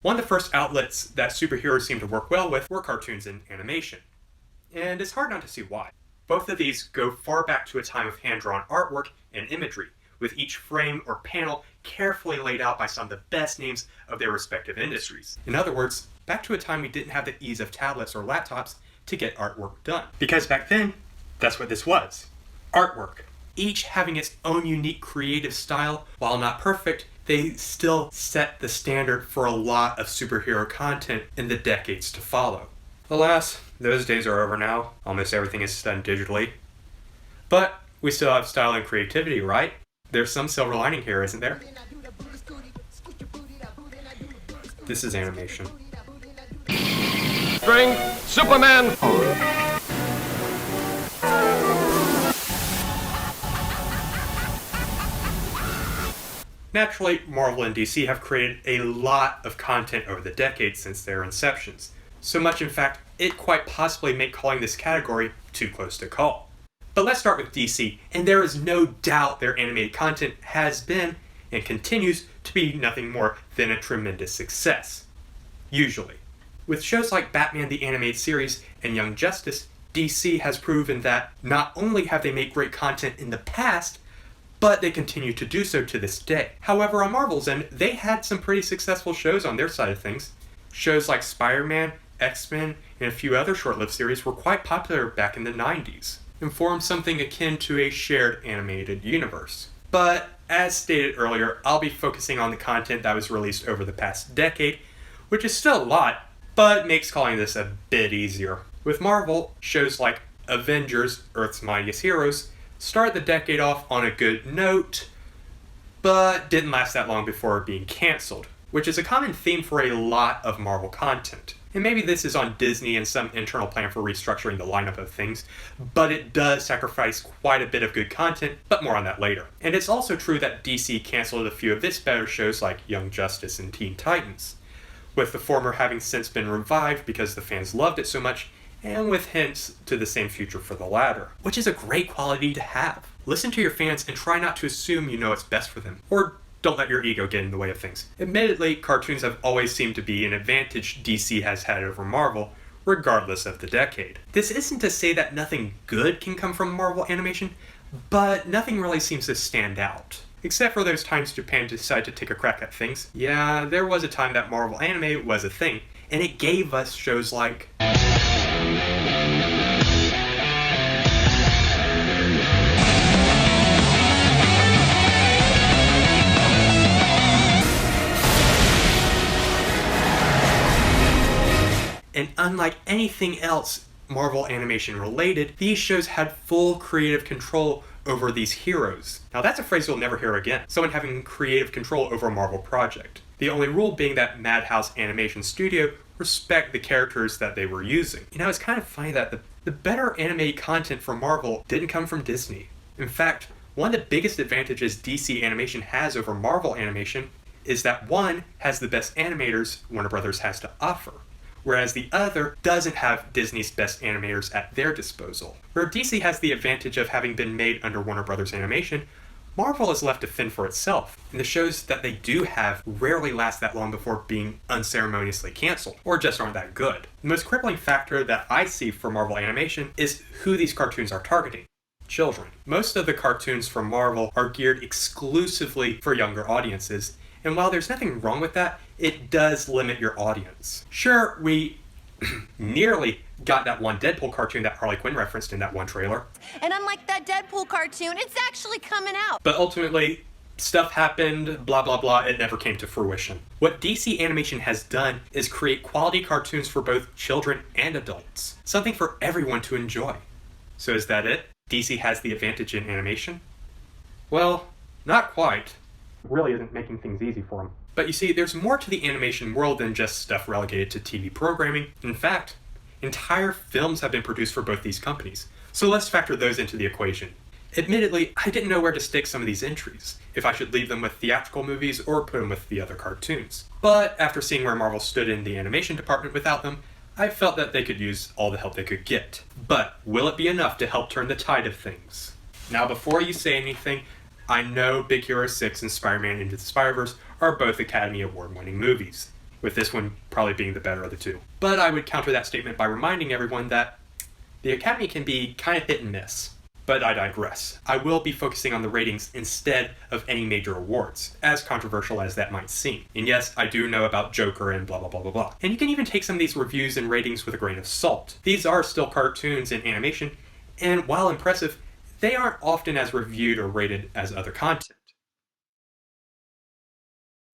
One of the first outlets that superheroes seemed to work well with were cartoons and animation. And it's hard not to see why. Both of these go far back to a time of hand-drawn artwork and imagery, with each frame or panel carefully laid out by some of the best names of their respective industries. In other words, back to a time we didn't have the ease of tablets or laptops to get artwork done. Because back then, that's what this was. Artwork. Each having its own unique creative style. While not perfect, they still set the standard for a lot of superhero content in the decades to follow. Alas, those days are over now. Almost everything is done digitally. But we still have style and creativity, right? There's some silver lining here, isn't there? This is animation. Strength, Superman. Naturally, Marvel and DC have created a lot of content over the decades since their inceptions. So much, in fact, it quite possibly make calling this category too close to call. But let's start with DC, and there is no doubt their animated content has been, and continues to be, nothing more than a tremendous success. Usually. With shows like Batman the Animated Series and Young Justice, DC has proven that not only have they made great content in the past, but they continue to do so to this day. However, on Marvel's end, they had some pretty successful shows on their side of things. Shows like Spider-Man, X-Men, and a few other short-lived series were quite popular back in the 90s, and formed something akin to a shared animated universe. But, as stated earlier, I'll be focusing on the content that was released over the past decade, which is still a lot, but makes calling this a bit easier. With Marvel, shows like Avengers, Earth's Mightiest Heroes, started the decade off on a good note, but didn't last that long before being cancelled, which is a common theme for a lot of Marvel content. And maybe this is on Disney and some internal plan for restructuring the lineup of things, but it does sacrifice quite a bit of good content, but more on that later. And it's also true that DC cancelled a few of its better shows like Young Justice and Teen Titans, with the former having since been revived because the fans loved it so much, and with hints to the same future for the latter, which is a great quality to have. Listen to your fans and try not to assume you know what's best for them, or don't let your ego get in the way of things. Admittedly, cartoons have always seemed to be an advantage DC has had over Marvel, regardless of the decade. This isn't to say that nothing good can come from Marvel animation, but nothing really seems to stand out. Except for those times Japan decided to take a crack at things. Yeah, there was a time that Marvel anime was a thing, and it gave us shows like and unlike anything else Marvel animation related, these shows had full creative control over these heroes. Now that's a phrase you'll never hear again. Someone having creative control over a Marvel project. The only rule being that Madhouse Animation Studio respect the characters that they were using. You know, it's kind of funny that the better animated content from Marvel didn't come from Disney. In fact, one of the biggest advantages DC animation has over Marvel animation is that one has the best animators Warner Brothers has to offer, whereas the other doesn't have Disney's best animators at their disposal. Where DC has the advantage of having been made under Warner Brothers Animation, Marvel is left to fend for itself, and the shows that they do have rarely last that long before being unceremoniously canceled, or just aren't that good. The most crippling factor that I see for Marvel animation is who these cartoons are targeting. Children. Most of the cartoons from Marvel are geared exclusively for younger audiences, and while there's nothing wrong with that, it does limit your audience. Sure, we nearly got that one Deadpool cartoon that Harley Quinn referenced in that one trailer. And unlike that Deadpool cartoon, it's actually coming out. But ultimately, stuff happened, blah blah blah, it never came to fruition. What DC Animation has done is create quality cartoons for both children and adults. Something for everyone to enjoy. So is that it? DC has the advantage in animation? Well, not quite. It really isn't making things easy for them. But you see, there's more to the animation world than just stuff relegated to TV programming. In fact, entire films have been produced for both these companies. So let's factor those into the equation. Admittedly, I didn't know where to stick some of these entries, if I should leave them with theatrical movies or put them with the other cartoons. But after seeing where Marvel stood in the animation department without them, I felt that they could use all the help they could get. But will it be enough to help turn the tide of things? Now before you say anything, I know Big Hero 6 and Spider-Man Into the Spider-Verse are both Academy Award winning movies. with this one probably being the better of the two. But I would counter that statement by reminding everyone that the Academy can be kind of hit and miss. But I digress. I will be focusing on the ratings instead of any major awards, as controversial as that might seem. And yes, I do know about Joker and blah blah blah blah blah. And you can even take some of these reviews and ratings with a grain of salt. These are still cartoons and animation, and while impressive, they aren't often as reviewed or rated as other content.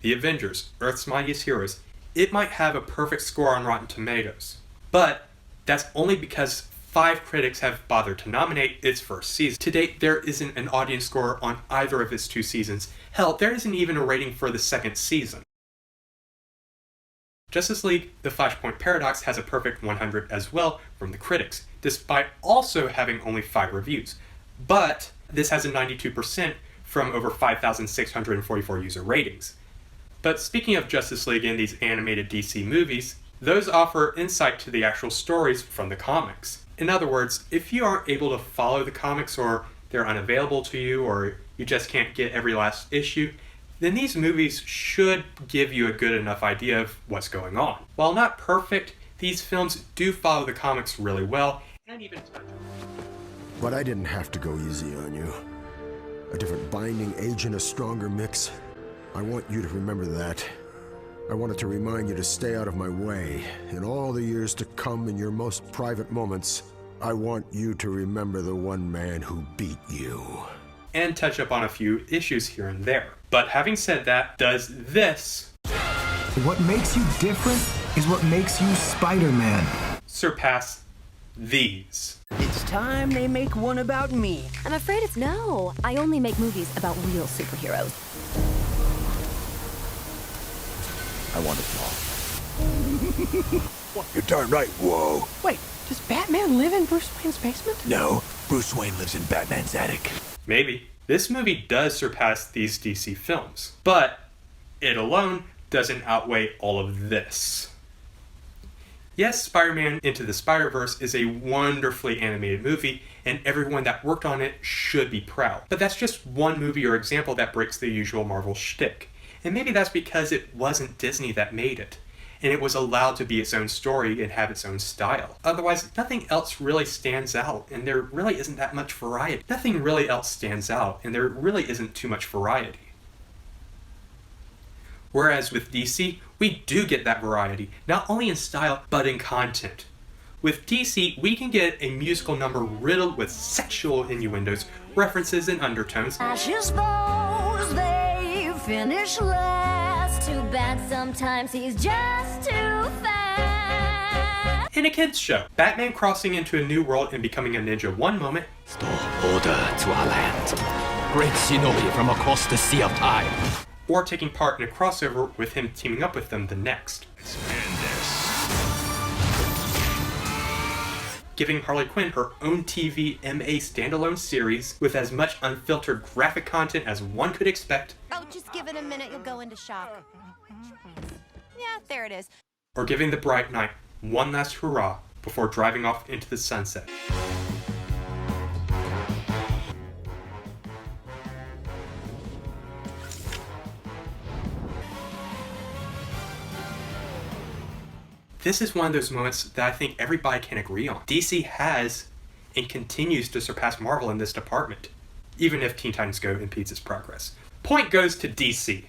The Avengers, Earth's Mightiest Heroes, it might have a perfect score on Rotten Tomatoes. But that's only because 5 critics have bothered to nominate its first season. To date, there isn't an audience score on either of its 2 seasons. Hell, there isn't even a rating for the second season. Justice League: The Flashpoint Paradox has a perfect 100 as well from the critics, despite also having only 5 reviews. But this has a 92% from over 5,644 user ratings. But speaking of Justice League and these animated DC movies, those offer insight to the actual stories from the comics. In other words, if you aren't able to follow the comics, or they're unavailable to you, or you just can't get every last issue, then these movies should give you a good enough idea of what's going on. While not perfect, these films do follow the comics really well, and even touch on them. But I didn't have to go easy on you. A different binding agent, a stronger mix. I want you to remember that. I wanted to remind you to stay out of my way. In all the years to come, in your most private moments, I want you to remember the one man who beat you. And touch up on a few issues here and there. But having said that, does this What makes you different is what makes you Spider-Man. surpass these? It's time they make one about me. I'm afraid it's no. I only make movies about real superheroes. I want it all. You're darn right, whoa. Wait, does Batman live in Bruce Wayne's basement? No, Bruce Wayne lives in Batman's attic. Maybe. This movie does surpass these DC films, but it alone doesn't outweigh all of this. Yes, Spider-Man Into the Spider-Verse is a wonderfully animated movie, and everyone that worked on it should be proud. But that's just one movie or example that breaks the usual Marvel shtick. And maybe that's because it wasn't Disney that made it, and it was allowed to be its own story and have its own style. Otherwise, nothing else really stands out, and there really isn't that much variety. Nothing really else stands out, and there really isn't too much variety. Whereas with DC, we do get that variety, not only in style, but in content. With DC, we can get a musical number riddled with sexual innuendos, references, and undertones. Ashes falls, they finish last. Too bad sometimes he's just too fast. In a kids show, Batman crossing into a new world and becoming a ninja one moment, Restore order to our land. Great shinobi from across the sea of time. or taking part in a crossover with him teaming up with them the next. Giving Harley Quinn her own TV MA standalone series with as much unfiltered graphic content as one could expect, Oh, just give it a minute, you'll go into shock. Yeah, there it is. or giving the Bright Knight one last hurrah before driving off into the sunset. This is one of those moments that I think everybody can agree on. DC has and continues to surpass Marvel in this department, even if Teen Titans Go impedes its progress. Point goes to DC.